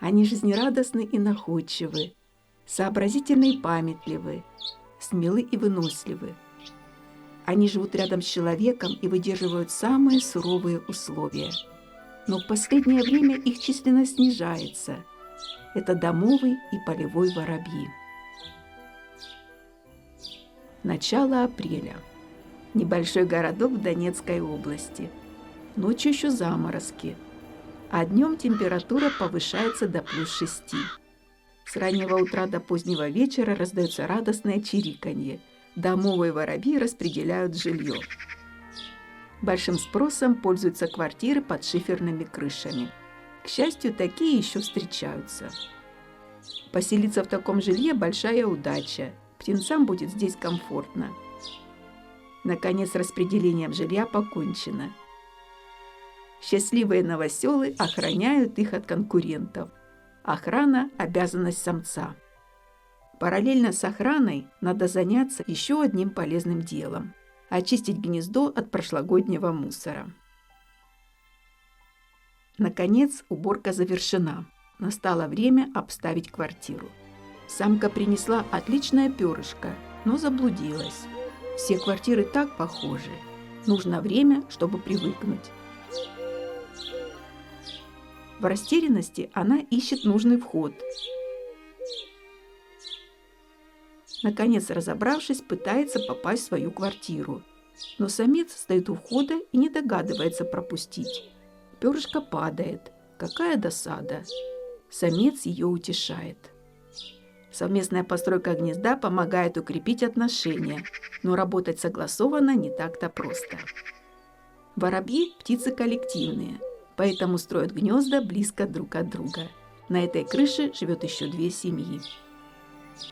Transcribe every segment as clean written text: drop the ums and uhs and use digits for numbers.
Они жизнерадостны и находчивы, сообразительны и памятливы, смелы и выносливы. Они живут рядом с человеком и выдерживают самые суровые условия. Но в последнее время их численность снижается. Это домовый и полевой воробьи. Начало апреля. Небольшой городок в Донецкой области. Ночью еще заморозки, а днем температура повышается до +6. С раннего утра до позднего вечера раздается радостное чириканье. Домовые воробьи распределяют жилье. Большим спросом пользуются квартиры под шиферными крышами. К счастью, такие еще встречаются. Поселиться в таком жилье – большая удача. Птенцам будет здесь комфортно. Наконец, с распределением жилья покончено. Счастливые новоселы охраняют их от конкурентов. Охрана – обязанность самца. Параллельно с охраной надо заняться еще одним полезным делом – очистить гнездо от прошлогоднего мусора. Наконец, уборка завершена. Настало время обставить квартиру. Самка принесла отличное перышко, но заблудилась. Все квартиры так похожи. Нужно время, чтобы привыкнуть. В растерянности она ищет нужный вход. Наконец, разобравшись, пытается попасть в свою квартиру. Но самец стоит у входа и не догадывается пропустить. Перышко падает. Какая досада! Самец ее утешает. Совместная постройка гнезда помогает укрепить отношения, но работать согласованно не так-то просто. Воробьи – птицы коллективные, поэтому строят гнезда близко друг от друга. На этой крыше живет еще 2 семьи.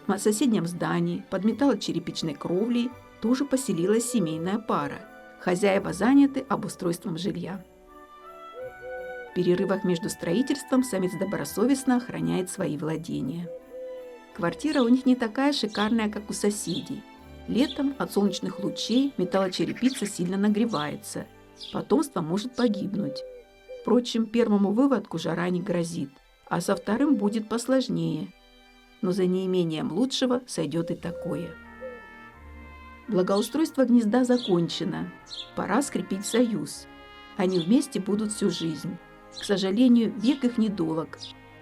На соседнем здании под металлочерепичной кровлей тоже поселилась семейная пара. Хозяева заняты обустройством жилья. В перерывах между строительством самец добросовестно охраняет свои владения. Квартира у них не такая шикарная, как у соседей. Летом от солнечных лучей металлочерепица сильно нагревается. Потомство может погибнуть. Впрочем, первому выводку жара не грозит, а со вторым будет посложнее. Но за неимением лучшего сойдет и такое. Благоустройство гнезда закончено. Пора скрепить союз. Они вместе будут всю жизнь. К сожалению, век их недолог.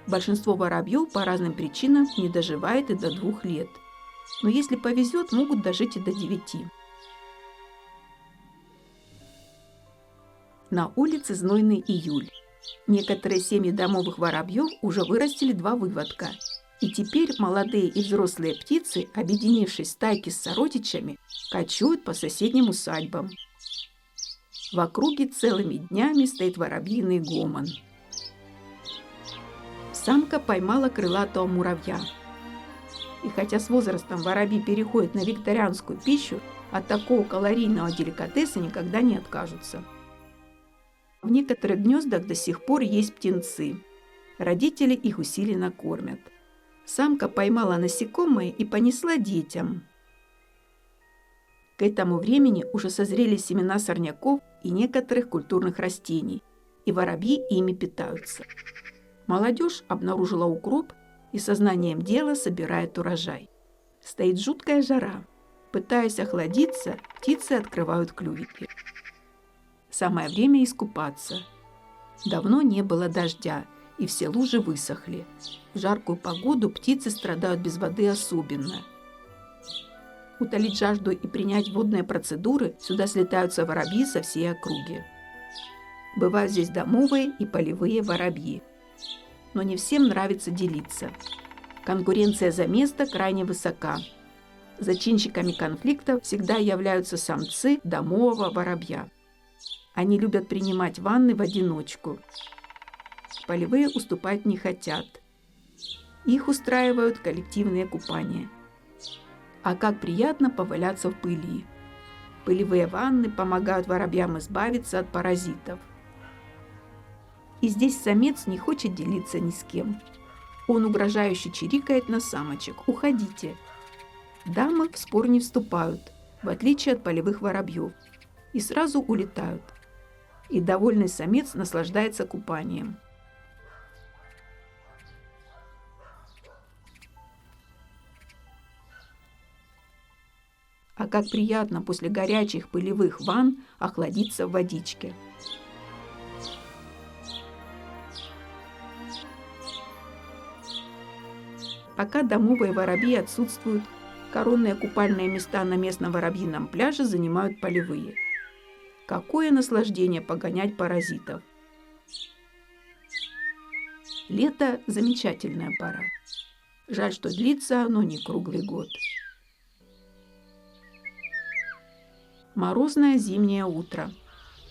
Большинство воробьев по разным причинам не доживает и до 2 лет. Но если повезет, могут дожить и до 9. На улице знойный июль. Некоторые семьи домовых воробьев уже вырастили 2 выводка. И теперь молодые и взрослые птицы, объединившись в стайки с сородичами, кочуют по соседним усадьбам. В округе целыми днями стоит воробьиный гомон. Самка поймала крылатого муравья. И хотя с возрастом воробьи переходят на вегетарианскую пищу, от такого калорийного деликатеса никогда не откажутся. В некоторых гнездах до сих пор есть птенцы. Родители их усиленно кормят. Самка поймала насекомое и понесла детям. К этому времени уже созрели семена сорняков и некоторых культурных растений, и воробьи ими питаются. Молодежь обнаружила укроп и сознанием дела собирает урожай. Стоит жуткая жара. Пытаясь охладиться, птицы открывают клювики. Самое время искупаться. Давно не было дождя, и все лужи высохли. В жаркую погоду птицы страдают без воды особенно. Утолить жажду и принять водные процедуры сюда слетаются воробьи со всей округи. Бывают здесь домовые и полевые воробьи. Но не всем нравится делиться. Конкуренция за место крайне высока. Зачинщиками конфликта всегда являются самцы домового воробья. Они любят принимать ванны в одиночку. Полевые уступать не хотят. Их устраивают коллективные купания. А как приятно поваляться в пыли. Пылевые ванны помогают воробьям избавиться от паразитов. И здесь самец не хочет делиться ни с кем. Он угрожающе чирикает на самочек: «Уходите». Дамы в спор не вступают, в отличие от полевых воробьев, и сразу улетают. И довольный самец наслаждается купанием. как приятно после горячих пылевых ванн охладиться в водичке. Пока домовые воробьи отсутствуют, коронные купальные места на местном воробьином пляже занимают полевые. Какое наслаждение погонять паразитов! Лето – замечательная пора. Жаль, что длится оно не круглый год. Морозное зимнее утро.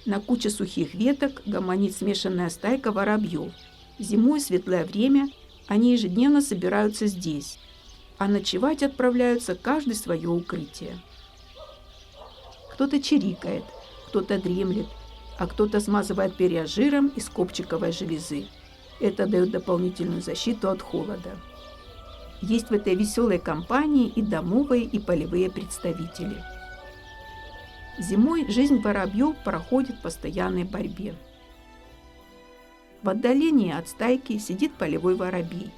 На куче сухих веток гомонит смешанная стайка воробьев. Зимой, светлое время, они ежедневно собираются здесь, а ночевать отправляются каждый в свое укрытие. Кто-то чирикает, кто-то дремлет, а кто-то смазывает перья жиром из копчиковой железы. Это дает дополнительную защиту от холода. Есть в этой веселой компании и домовые, и полевые представители. Зимой жизнь воробьев проходит в постоянной борьбе. В отдалении от стайки сидит полевой воробей.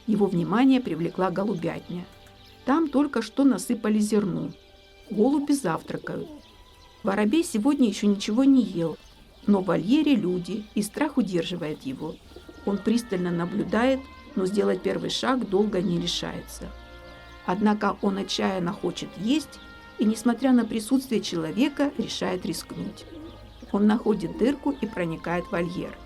Его внимание привлекла голубятня. Там только что насыпали зерно. Голуби завтракают. Воробей сегодня еще ничего не ел, но в вольере люди, и страх удерживает его. Он пристально наблюдает, но сделать первый шаг долго не решается. Однако он отчаянно хочет есть и, несмотря на присутствие человека, решает рискнуть. Он находит дырку и проникает в вольер.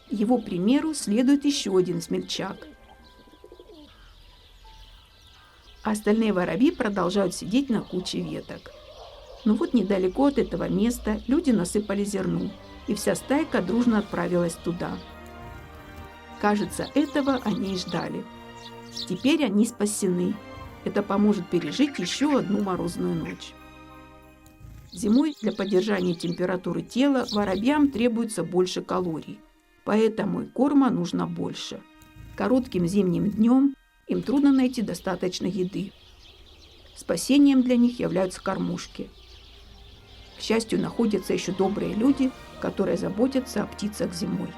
Его примеру следует еще один смельчак. Остальные воробьи продолжают сидеть на куче веток. Но вот недалеко от этого места люди насыпали зерно, и вся стайка дружно отправилась туда. Кажется, этого они и ждали. Теперь они спасены. Это поможет пережить еще одну морозную ночь. Зимой для поддержания температуры тела воробьям требуется больше калорий, поэтому и корма нужно больше. Коротким зимним днем им трудно найти достаточно еды. Спасением для них являются кормушки. К счастью, находятся еще добрые люди, которые заботятся о птицах зимой.